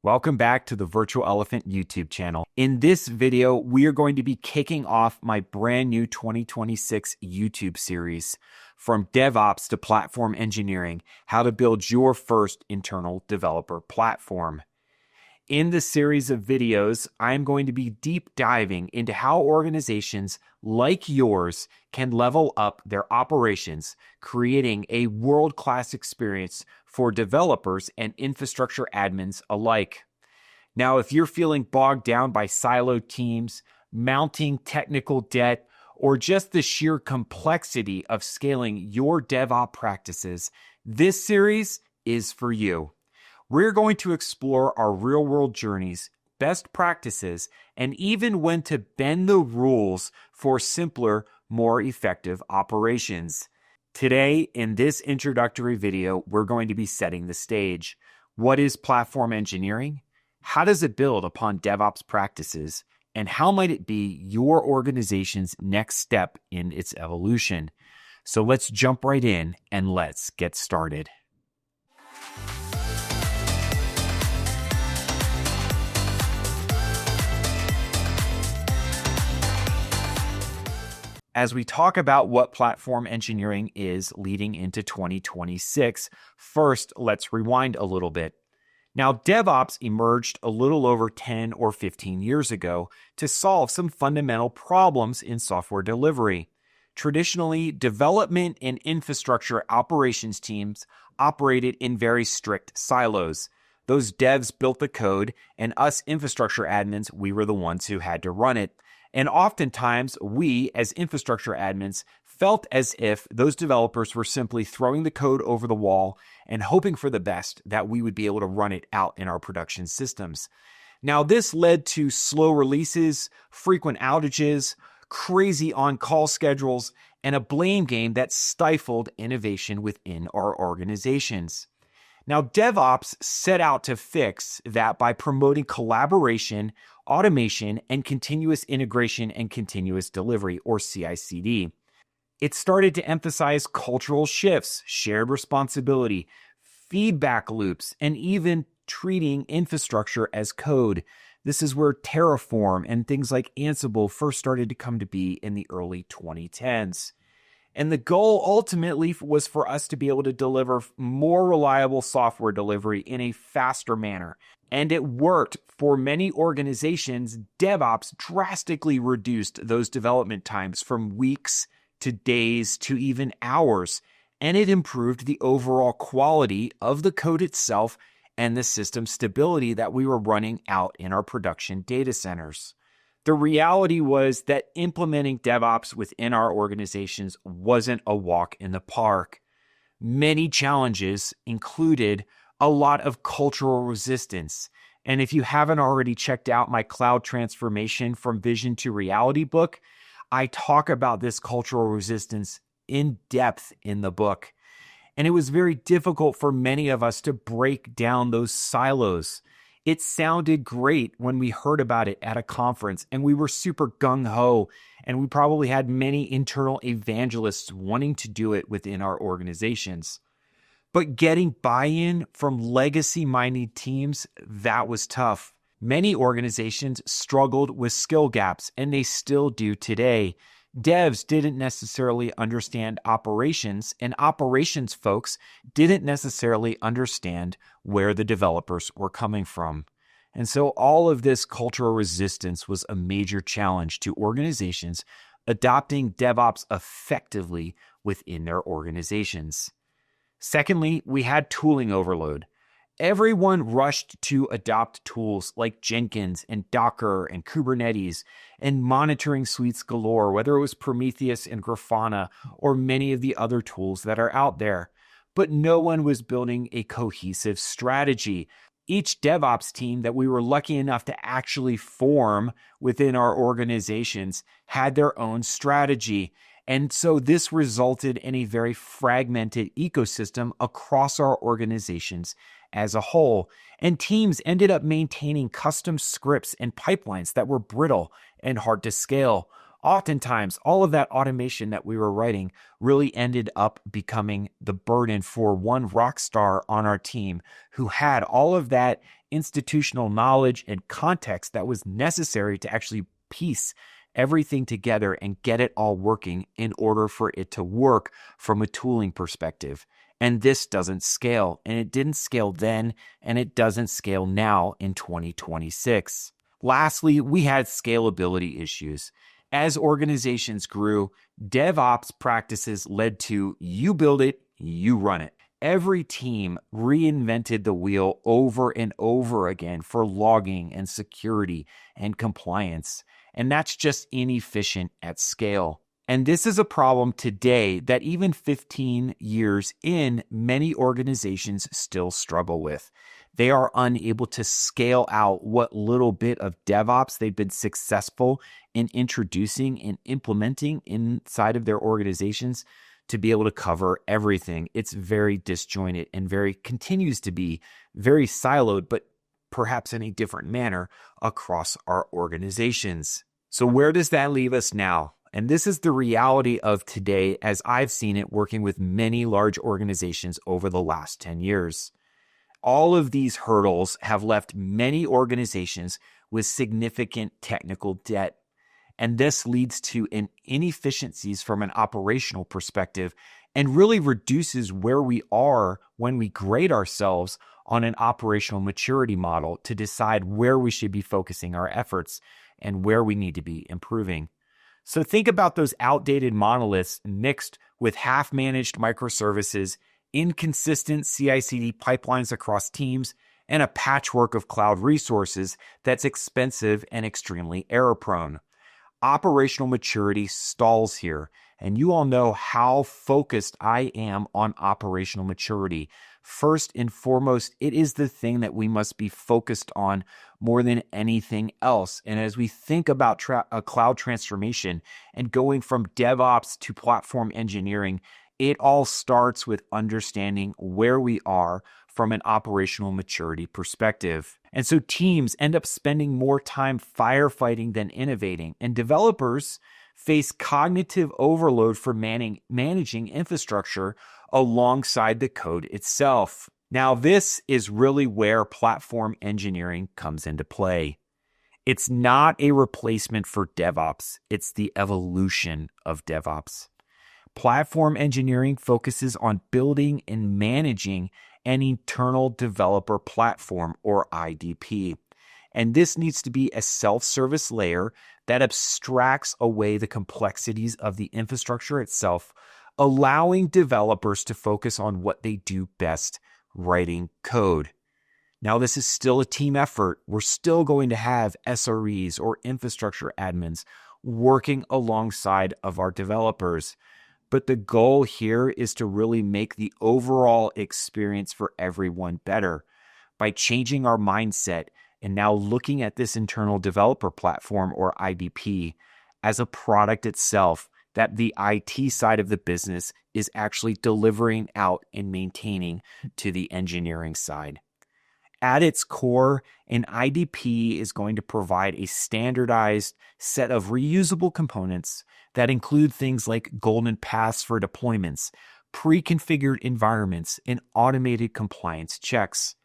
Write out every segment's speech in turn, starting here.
Welcome back to the Virtual Elephant YouTube channel. In this video, we are going to be kicking off my brand new 2026 YouTube series, From DevOps to Platform Engineering, How to Build Your First Internal Developer Platform. In this series of videos, I'm going to be deep diving into how organizations like yours can level up their operations, creating a world-class experience for developers and infrastructure admins alike. Now, if you're feeling bogged down by siloed teams, mounting technical debt, or just the sheer complexity of scaling your DevOps practices, this series is for you. We're going to explore our real-world journeys, best practices, and even when to bend the rules for simpler, more effective operations. Today, in this introductory video, we're going to be setting the stage. What is platform engineering? How does it build upon DevOps practices? And how might it be your organization's next step in its evolution? So let's jump right in and let's get started. As we talk about what platform engineering is leading into 2026, first, let's rewind a little bit. Now, DevOps emerged a little over 10 or 15 years ago to solve some fundamental problems in software delivery. Traditionally, development and infrastructure operations teams operated in very strict silos. Those devs built the code, and us infrastructure admins, we were the ones who had to run it. And oftentimes, we, as infrastructure admins, felt as if those developers were simply throwing the code over the wall and hoping for the best that we would be able to run it out in our production systems. Now, this led to slow releases, frequent outages, crazy on-call schedules, and a blame game that stifled innovation within our organizations. Now, DevOps set out to fix that by promoting collaboration, automation, and continuous integration and continuous delivery, or CI/CD. It started to emphasize cultural shifts, shared responsibility, feedback loops, and even treating infrastructure as code. This is where Terraform and things like Ansible first started to come to be in the early 2010s. And the goal ultimately was for us to be able to deliver more reliable software delivery in a faster manner. And it worked. For many organizations, DevOps drastically reduced those development times from weeks to days to even hours. And it improved the overall quality of the code itself and the system stability that we were running out in our production data centers. The reality was that implementing DevOps within our organizations wasn't a walk in the park. Many challenges included a lot of cultural resistance. And if you haven't already checked out my Cloud Transformation from Vision to Reality book, I talk about this cultural resistance in depth in the book. And it was very difficult for many of us to break down those silos. It sounded great when we heard about it at a conference, and we were super gung-ho, and we probably had many internal evangelists wanting to do it within our organizations. But getting buy-in from legacy-minded teams, that was tough. Many organizations struggled with skill gaps, and they still do today. Devs didn't necessarily understand operations, and operations folks didn't necessarily understand where the developers were coming from. And so all of this cultural resistance was a major challenge to organizations adopting DevOps effectively within their organizations. Secondly, we had tooling overload. Everyone rushed to adopt tools like Jenkins and Docker and Kubernetes and monitoring suites galore, whether it was Prometheus and Grafana or many of the other tools that are out there. But no one was building a cohesive strategy. Each DevOps team that we were lucky enough to actually form within our organizations had their own strategy. And so this resulted in a very fragmented ecosystem across our organizations as a whole. And teams ended up maintaining custom scripts and pipelines that were brittle and hard to scale. Oftentimes, all of that automation that we were writing really ended up becoming the burden for one rock star on our team who had all of that institutional knowledge and context that was necessary to actually piece everything together and get it all working in order for it to work from a tooling perspective. And this doesn't scale, and it didn't scale then, and it doesn't scale now in 2026. Lastly, we had scalability issues. As organizations grew, DevOps practices led to you build it, you run it. Every team reinvented the wheel over and over again for logging and security and compliance. And that's just inefficient at scale. And this is a problem today that even 15 years in, many organizations still struggle with. They are unable to scale out what little bit of DevOps they've been successful in introducing and implementing inside of their organizations to be able to cover everything. It's very disjointed and continues to be very siloed, but perhaps in a different manner across our organizations. So where does that leave us now? And this is the reality of today as I've seen it working with many large organizations over the last 10 years. All of these hurdles have left many organizations with significant technical debt. And this leads to inefficiencies from an operational perspective and really reduces where we are when we grade ourselves on an operational maturity model to decide where we should be focusing our efforts and where we need to be improving. So think about those outdated monoliths mixed with half-managed microservices, inconsistent CI/CD pipelines across teams, and a patchwork of cloud resources that's expensive and extremely error-prone. Operational maturity stalls here, and you all know how focused I am on operational maturity. First and foremost, it is the thing that we must be focused on more than anything else. And as we think about a cloud transformation and going from DevOps to platform engineering, it all starts with understanding where we are from an operational maturity perspective. And so teams end up spending more time firefighting than innovating, and developers face cognitive overload for managing infrastructure alongside the code itself. Now, this is really where platform engineering comes into play. It's not a replacement for DevOps. It's the evolution of DevOps. Platform engineering focuses on building and managing an internal developer platform, or IDP. And this needs to be a self-service layer that abstracts away the complexities of the infrastructure itself, allowing developers to focus on what they do best, writing code. Now, this is still a team effort. We're still going to have SREs or infrastructure admins working alongside of our developers. But the goal here is to really make the overall experience for everyone better by changing our mindset and now looking at this internal developer platform, or IDP, as a product itself that the IT side of the business is actually delivering out and maintaining to the engineering side. At its core, an IDP is going to provide a standardized set of reusable components that include things like golden paths for deployments, pre-configured environments, and automated compliance checks.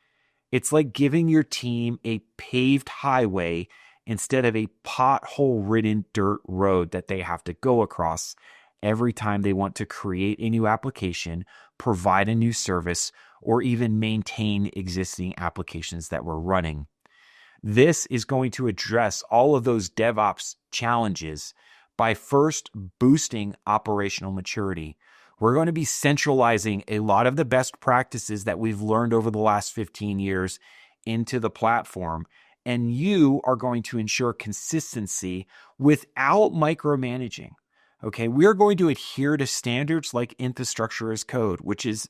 It's like giving your team a paved highway instead of a pothole-ridden dirt road that they have to go across every time they want to create a new application, provide a new service, or even maintain existing applications that we're running. This is going to address all of those DevOps challenges by first boosting operational maturity. We're going to be centralizing a lot of the best practices that we've learned over the last 15 years into the platform, and you are going to ensure consistency without micromanaging. Okay, we're going to adhere to standards like infrastructure as code, which is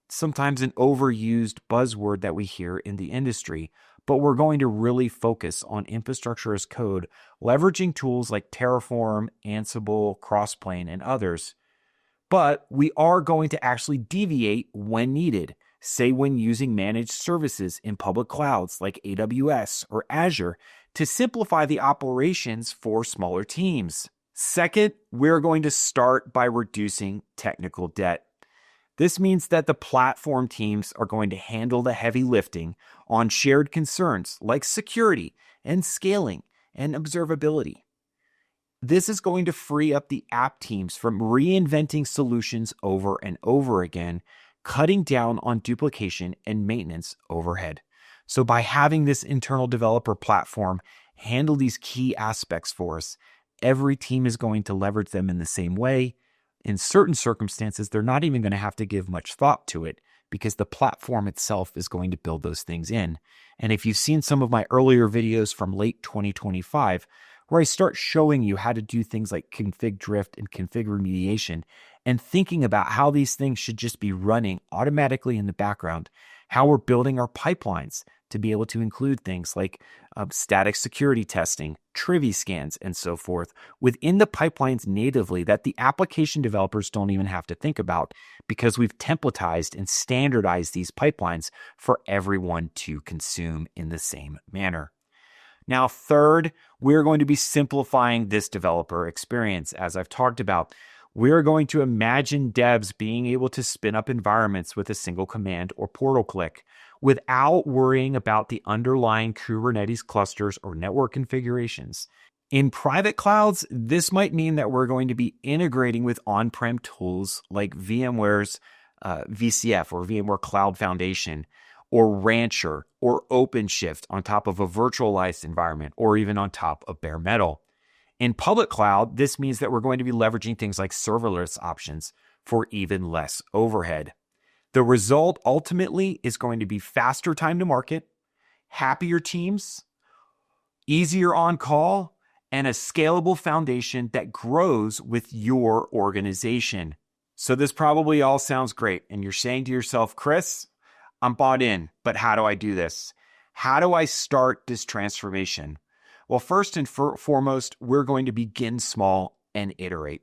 sometimes an overused buzzword that we hear in the industry, but we're going to really focus on infrastructure as code, leveraging tools like Terraform, Ansible, Crossplane, and others. But we are going to actually deviate when needed, say when using managed services in public clouds like AWS or Azure to simplify the operations for smaller teams. Second, we're going to start by reducing technical debt. This means that the platform teams are going to handle the heavy lifting on shared concerns like security and scaling and observability. This is going to free up the app teams from reinventing solutions over and over again, cutting down on duplication and maintenance overhead. So by having this internal developer platform handle these key aspects for us, every team is going to leverage them in the same way. In certain circumstances, they're not even going to have to give much thought to it because the platform itself is going to build those things in. And if you've seen some of my earlier videos from late 2025, where I start showing you how to do things like config drift and config remediation and thinking about how these things should just be running automatically in the background, how we're building our pipelines to be able to include things like static security testing, Trivy scans, and so forth within the pipelines natively that the application developers don't even have to think about because we've templatized and standardized these pipelines for everyone to consume in the same manner. Now, third, we're going to be simplifying this developer experience. As I've talked about, we're going to imagine devs being able to spin up environments with a single command or portal click without worrying about the underlying Kubernetes clusters or network configurations. In private clouds, this might mean that we're going to be integrating with on-prem tools like VMware's VCF or VMware Cloud Foundation, or Rancher, or OpenShift on top of a virtualized environment, or even on top of bare metal. In public cloud, this means that we're going to be leveraging things like serverless options for even less overhead. The result ultimately is going to be faster time to market, happier teams, easier on call, and a scalable foundation that grows with your organization. So this probably all sounds great, and you're saying to yourself, Chris, I'm bought in, but how do I do this? How do I start this transformation? Well, first and foremost, we're going to begin small and iterate.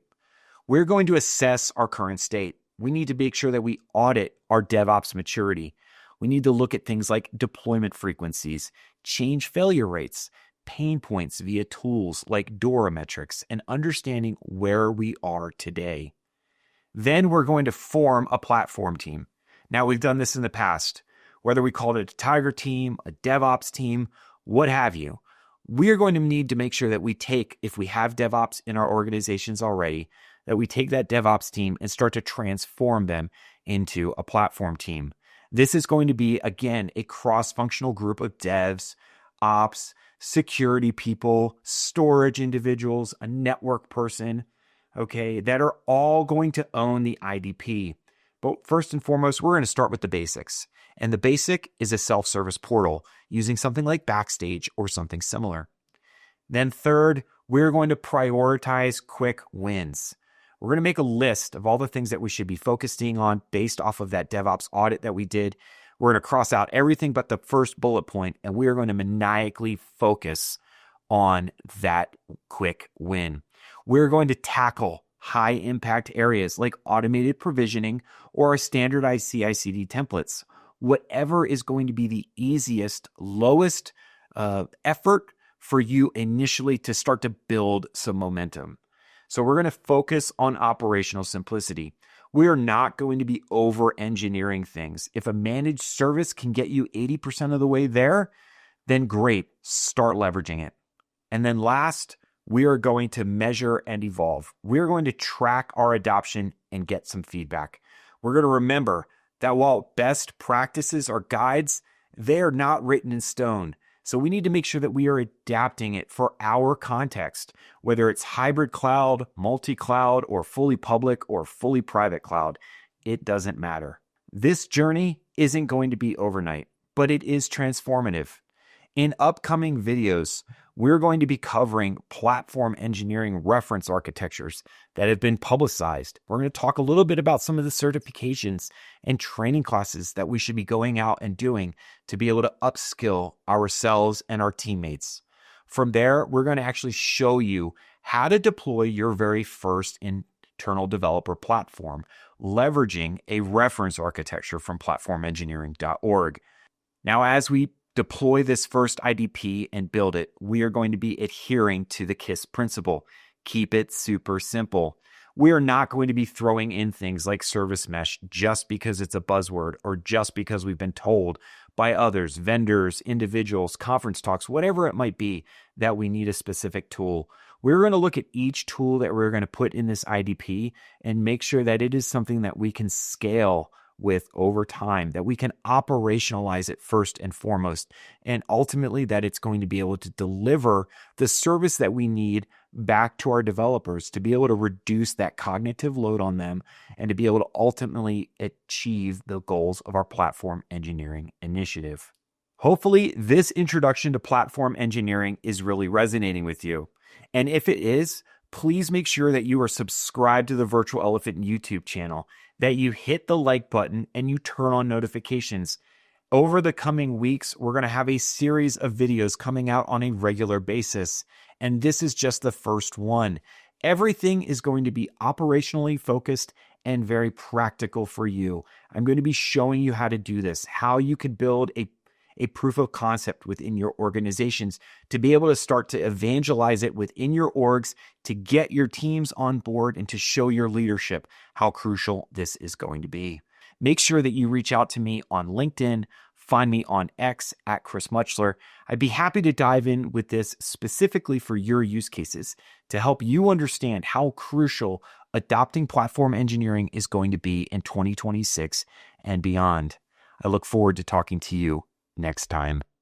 We're going to assess our current state. We need to make sure that we audit our DevOps maturity. We need to look at things like deployment frequencies, change failure rates, pain points via tools like DORA metrics, and understanding where we are today. Then we're going to form a platform team. Now, we've done this in the past, whether we called it a Tiger team, a DevOps team, what have you. We are going to need to make sure that we take, if we have DevOps in our organizations already, that we take that DevOps team and start to transform them into a platform team. This is going to be, again, a cross-functional group of devs, ops, security people, storage individuals, a network person, okay, that are all going to own the IDP. But first and foremost, we're going to start with the basics. And the basic is a self-service portal using something like Backstage or something similar. Then third, we're going to prioritize quick wins. We're going to make a list of all the things that we should be focusing on based off of that DevOps audit that we did. We're going to cross out everything but the first bullet point, and we are going to maniacally focus on that quick win. We're going to tackle high impact areas like automated provisioning or our standardized CI/CD templates. Whatever is going to be the easiest, lowest effort for you initially to start to build some momentum. So we're going to focus on operational simplicity. We are not going to be over-engineering things. If a managed service can get you 80% of the way there, then great, start leveraging it. And then last, we are going to measure and evolve. We're going to track our adoption and get some feedback. We're going to remember that while best practices are guides, they are not written in stone. So we need to make sure that we are adapting it for our context, whether it's hybrid cloud, multi-cloud, or fully public or fully private cloud. It doesn't matter. This journey isn't going to be overnight, but it is transformative. In upcoming videos, we're going to be covering platform engineering reference architectures that have been publicized. We're going to talk a little bit about some of the certifications and training classes that we should be going out and doing to be able to upskill ourselves and our teammates. From there, we're going to actually show you how to deploy your very first internal developer platform, leveraging a reference architecture from platformengineering.org. Now, as we deploy this first IDP and build it, we are going to be adhering to the KISS principle. Keep it super simple. We are not going to be throwing in things like service mesh just because it's a buzzword or just because we've been told by others, vendors, individuals, conference talks, whatever it might be, that we need a specific tool. We're going to look at each tool that we're going to put in this IDP and make sure that it is something that we can scale with over time, that we can operationalize it first and foremost, and ultimately that it's going to be able to deliver the service that we need back to our developers to be able to reduce that cognitive load on them and to be able to ultimately achieve the goals of our platform engineering initiative. Hopefully, this introduction to platform engineering is really resonating with you. And if it is, please make sure that you are subscribed to the Virtual Elephant YouTube channel, that you hit the like button and you turn on notifications. Over the coming weeks, we're going to have a series of videos coming out on a regular basis, and this is just the first one. Everything is going to be operationally focused and very practical for you. I'm going to be showing you how to do this, how you could build a proof of concept within your organizations to be able to start to evangelize it within your orgs, to get your teams on board and to show your leadership how crucial this is going to be. Make sure that you reach out to me on LinkedIn, find me on X at Chris Mutchler. I'd be happy to dive in with this specifically for your use cases to help you understand how crucial adopting platform engineering is going to be in 2026 and beyond. I look forward to talking to you next time.